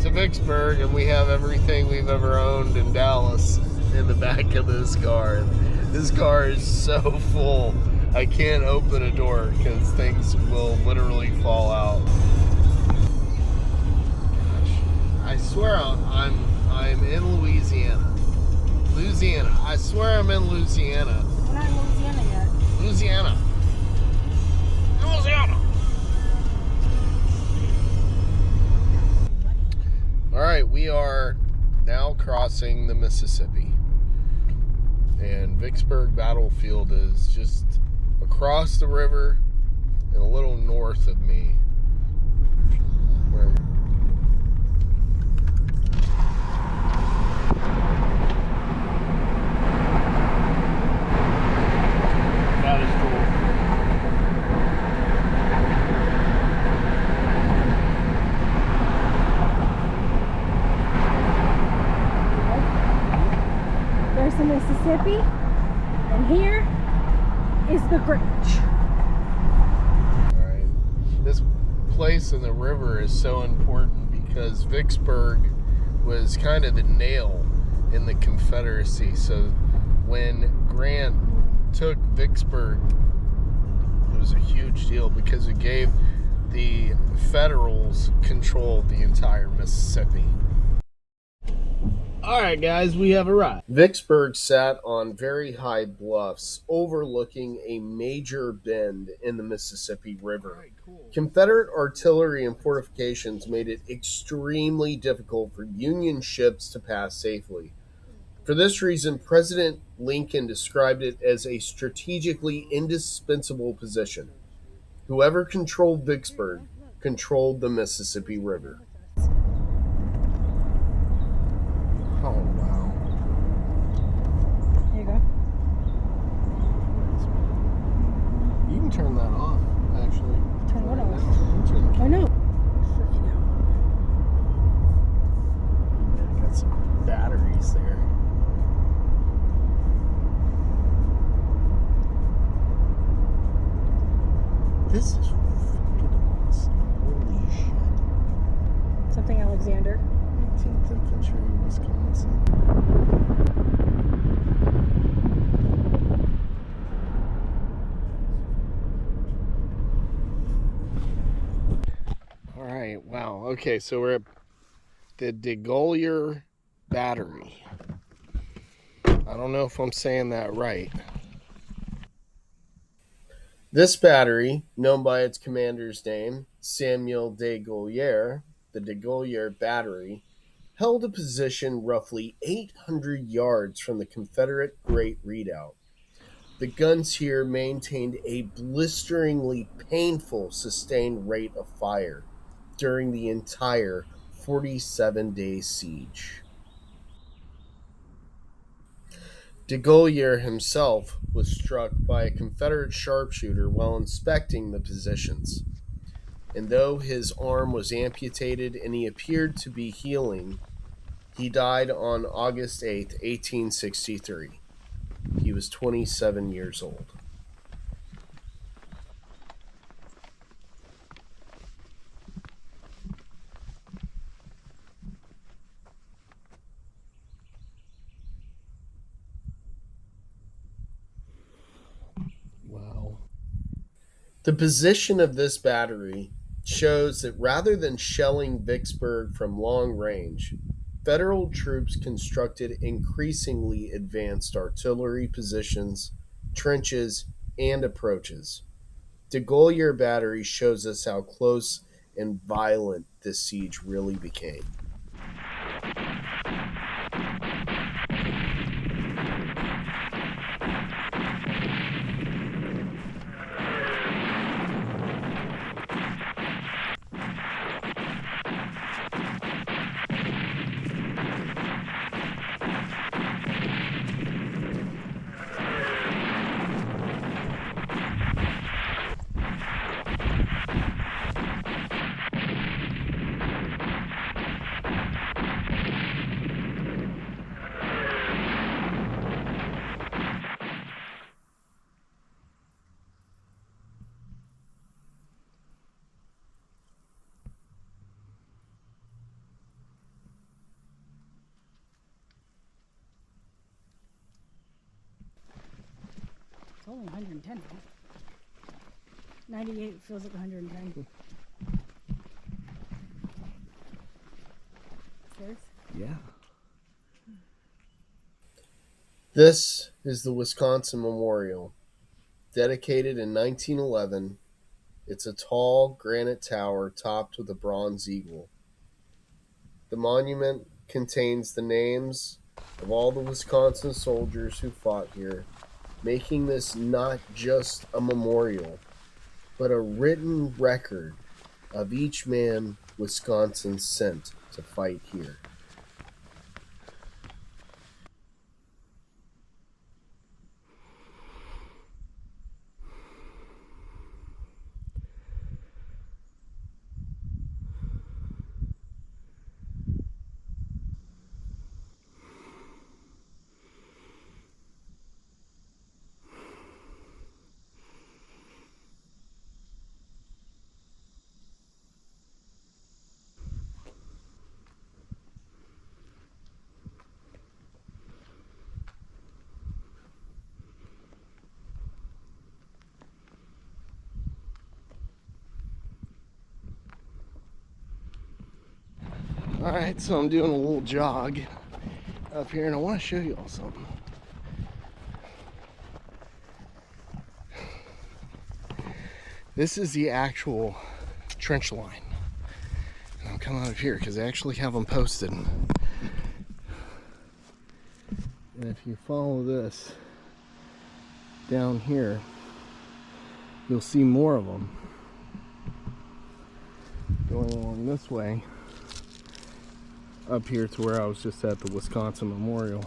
to Vicksburg, and we have everything we've ever owned in Dallas in the back of this car. This car is so full. I can't open a door because things will literally fall out. Gosh, I swear I'm in Louisiana. I swear I'm in Louisiana. We're not in Louisiana yet. Louisiana. All right, we are now crossing the Mississippi, and Vicksburg Battlefield is just across the river and a little north of me. That is cool. There's the Mississippi, and here is the bridge. Alright. This place in the river is so important because Vicksburg was kind of the nail in the Confederacy. So when Grant took Vicksburg, it was a huge deal because it gave the Federals control of the entire Mississippi. Alright guys, we have arrived. Vicksburg sat on very high bluffs overlooking a major bend in the Mississippi River. Right, cool. Confederate artillery and fortifications made it extremely difficult for Union ships to pass safely. For this reason, President Lincoln described it as a strategically indispensable position. Whoever controlled Vicksburg controlled the Mississippi River. Oh, wow. There you go. You can turn that off, actually. Turn what off? Turn the I know. Yeah, got some batteries there. This is fucking awesome. Holy shit. Something Alexander. 18th Infantry, Wisconsin. All right, wow. Okay, so we're at the DeGolyer Battery. I don't know if I'm saying that right. This battery, known by its commander's name, Samuel DeGolyer, the DeGolyer Battery, held a position roughly 800 yards from the Confederate Great Redoubt. The guns here maintained a blisteringly painful sustained rate of fire during the entire 47-day siege. DeGolyer himself was struck by a Confederate sharpshooter while inspecting the positions. And though his arm was amputated and he appeared to be healing, he died on August 8, 1863. He was 27 years old. Wow. The position of this battery shows that rather than shelling Vicksburg from long range, Federal troops constructed increasingly advanced artillery positions, trenches, and approaches. DeGolyer Battery shows us how close and violent this siege really became. only 110. 98 feels like 110. Stairs? Yeah. This is the Wisconsin Memorial. Dedicated in 1911, it's a tall granite tower topped with a bronze eagle. The monument contains the names of all the Wisconsin soldiers who fought here, making this not just a memorial, but a written record of each man Wisconsin sent to fight here. All right, so I'm doing a little jog up here, and I want to show you all something. This is the actual trench line. And I'm coming up here because they actually have them posted. And if you follow this down here, you'll see more of them going along this way up here to where I was just at the Wisconsin Memorial.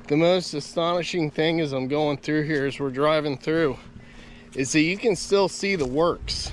The most astonishing thing as I'm going through here, as we're driving through, is that you can still see the works.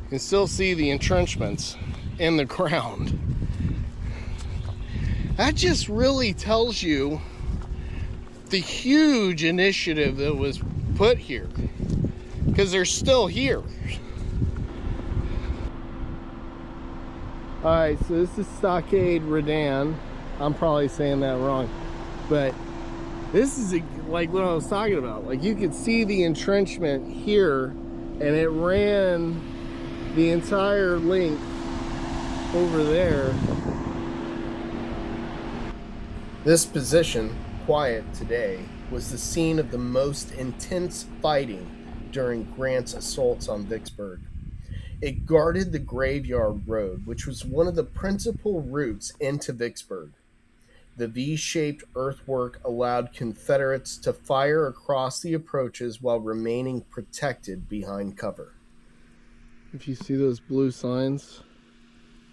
You can still see the entrenchments in the ground. That just really tells you the huge initiative that was put here, because they're still here. All right, so this is Stockade Redan. I'm probably saying that wrong. But this is like what I was talking about. Like, you could see the entrenchment here, and it ran the entire length over there. This position, quiet today, was the scene of the most intense fighting during Grant's assaults on Vicksburg. It guarded the Graveyard Road, which was one of the principal routes into Vicksburg. The V-shaped earthwork allowed Confederates to fire across the approaches while remaining protected behind cover. If you see those blue signs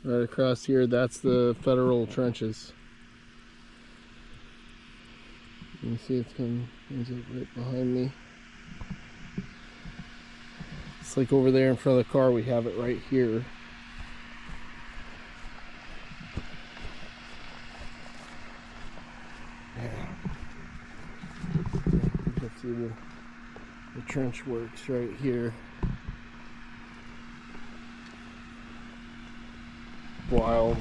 right across here, that's the Federal trenches. You can see it's coming right behind me. It's like over there in front of the car. We have it right here. You can see the trench works right here. Wild.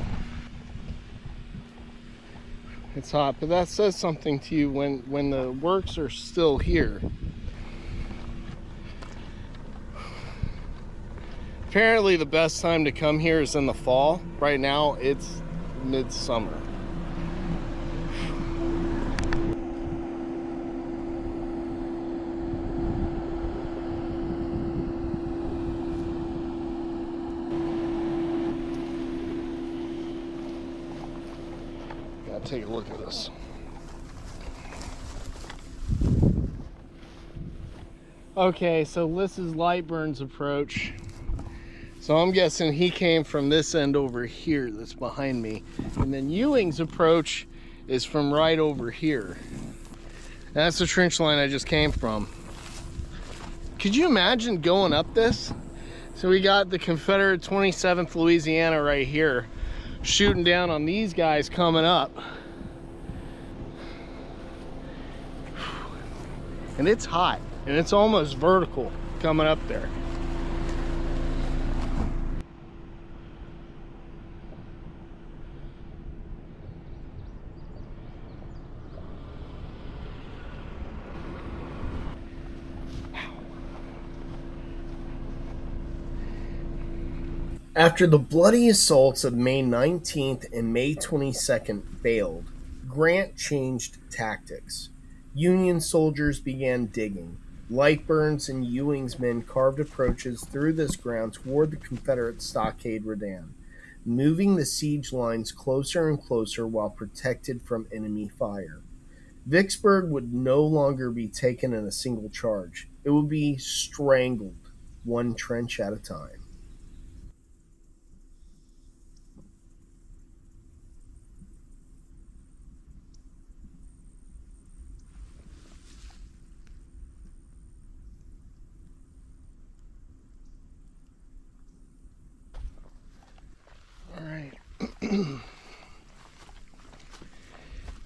It's hot, but that says something to you when the works are still here. Apparently the best time to come here is in the fall. Right now it's midsummer. Gotta take a look at this. Okay, so this is Lightburn's approach. So I'm guessing he came from this end over here that's behind me. And then Ewing's approach is from right over here. That's the trench line I just came from. Could you imagine going up this? So we got the Confederate 27th Louisiana right here, shooting down on these guys coming up. And it's hot, and it's almost vertical coming up there. After the bloody assaults of May 19th and May 22nd failed, Grant changed tactics. Union soldiers began digging. Lightburn's and Ewing's men carved approaches through this ground toward the Confederate stockade redan, moving the siege lines closer and closer while protected from enemy fire. Vicksburg would no longer be taken in a single charge. It would be strangled, one trench at a time.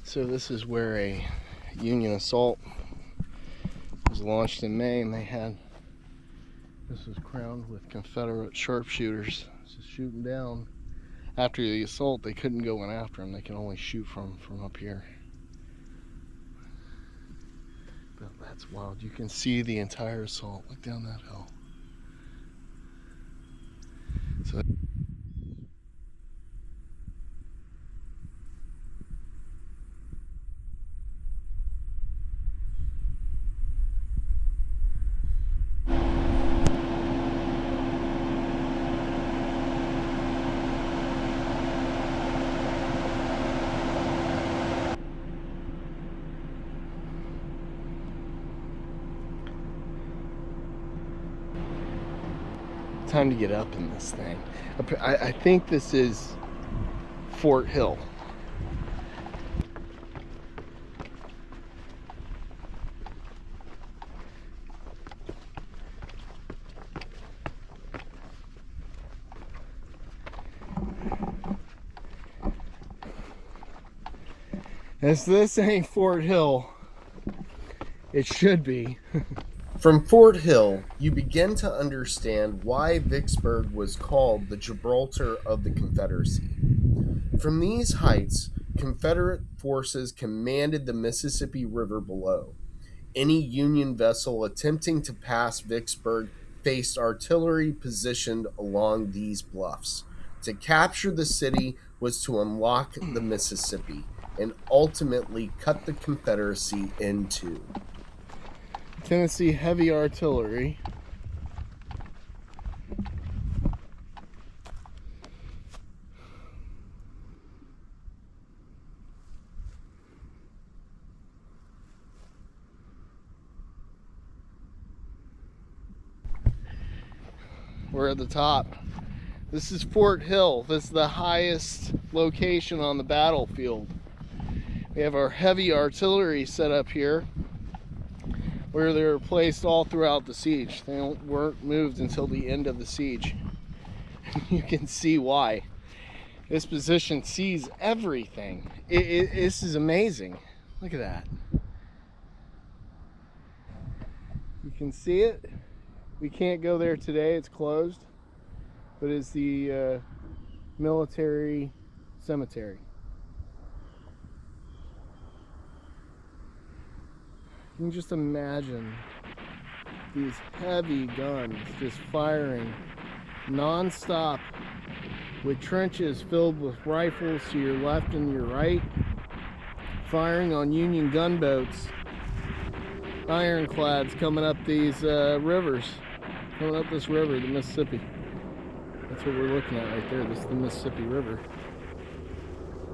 So this is where a Union assault was launched in May, and this was crowned with Confederate sharpshooters just shooting down. After the assault, they couldn't go in after them. They could only shoot from up here. But that's wild. You can see the entire assault. Look down that hill. So time to get up in this thing. I think this is Fort Hill. As this ain't Fort Hill, it should be. From Fort Hill, you begin to understand why Vicksburg was called the Gibraltar of the Confederacy. From these heights, Confederate forces commanded the Mississippi River below. Any Union vessel attempting to pass Vicksburg faced artillery positioned along these bluffs. To capture the city was to unlock the Mississippi and ultimately cut the Confederacy in two. Tennessee heavy artillery. We're at the top. This is Fort Hill. This is the highest location on the battlefield. We have our heavy artillery set up here, where they were placed all throughout the siege. They weren't moved until the end of the siege. You can see why. This position sees everything. This is amazing. Look at that. You can see it. We can't go there today, it's closed. But it's the military cemetery. You can just imagine these heavy guns just firing non-stop with trenches filled with rifles to your left and your right, firing on Union gunboats, ironclads coming up these rivers, coming up this river, the Mississippi. That's what we're looking at right there. This is the Mississippi River.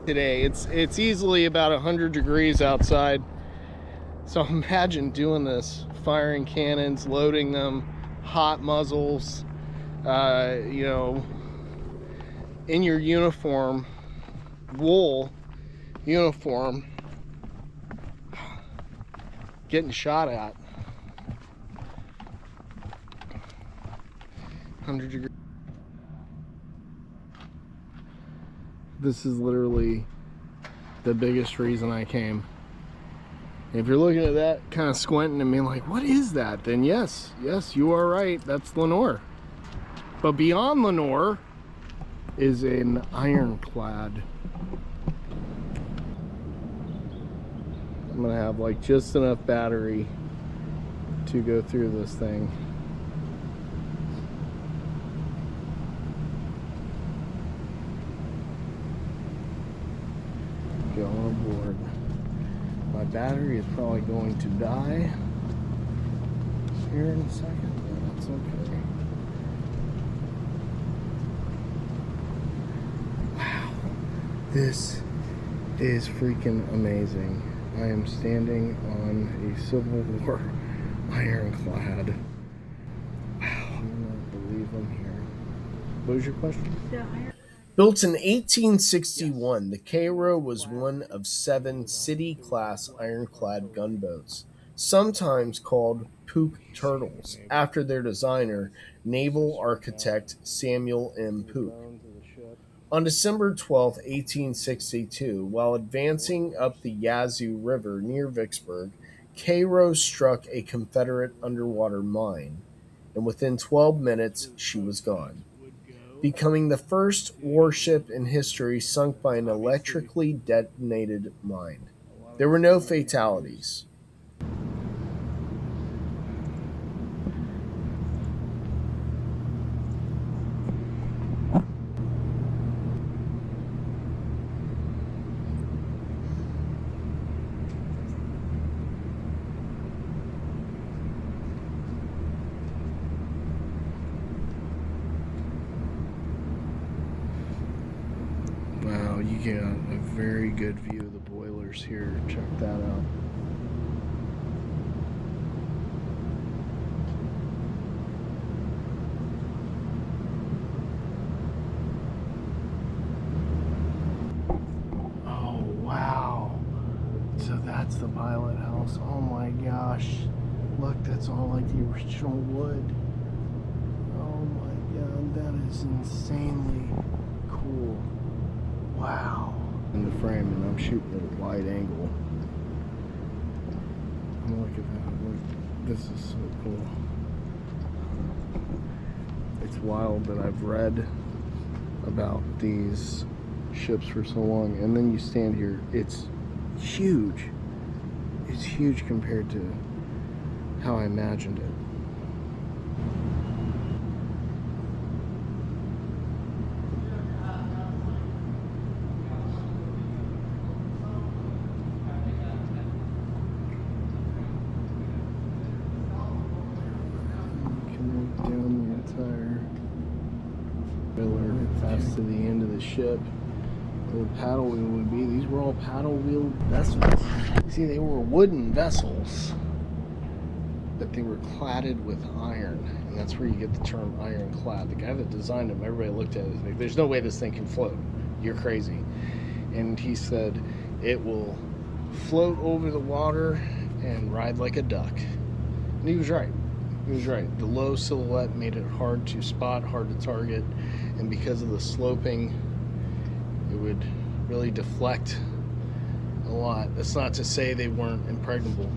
Today, it's easily about 100 degrees outside. So imagine doing this, firing cannons, loading them, hot muzzles, you know, in your uniform, wool uniform, getting shot at. 100 degrees. This is literally the biggest reason I came. If you're looking at that, kind of squinting and being like, what is that? Then yes, you are right. That's Lenore. But beyond Lenore is an Ironclad. I'm gonna have like just enough battery to go through this thing. Go on board. My battery is probably going to die here in a second, but that's okay. Wow, this is freaking amazing. I am standing on a Civil War Ironclad. Wow, I cannot believe I'm here. What was your question? Built in 1861, the Cairo was one of 7 City-class ironclad gunboats, sometimes called poop turtles, after their designer, naval architect Samuel M. Poop. On December 12, 1862, while advancing up the Yazoo River near Vicksburg, Cairo struck a Confederate underwater mine, and within 12 minutes she was gone, becoming the first warship in history sunk by an electrically detonated mine. There were no fatalities. Wow, you get a very good view of the boilers here. Check that out. Oh, wow. So that's the pilot house. Oh my gosh. Look, that's all like the original wood. Oh my god, that is insanely cool. Wow. In the frame, and I'm shooting at a wide angle. And look at that. Look, this is so cool. It's wild that I've read about these ships for so long, and then you stand here, it's huge. It's huge compared to how I imagined it. Past to the end of the ship where the paddle wheel would be. These were all paddle wheel vessels. See, they were wooden vessels, but they were cladded with iron, and that's where you get the term ironclad. The guy that designed them, everybody looked at it like, there's no way this thing can float. You're crazy. And he said it will float over the water and ride like a duck. And he was right. He was right. The low silhouette made it hard to spot, hard to target, and because of the sloping, it would really deflect a lot. That's not to say they weren't impregnable.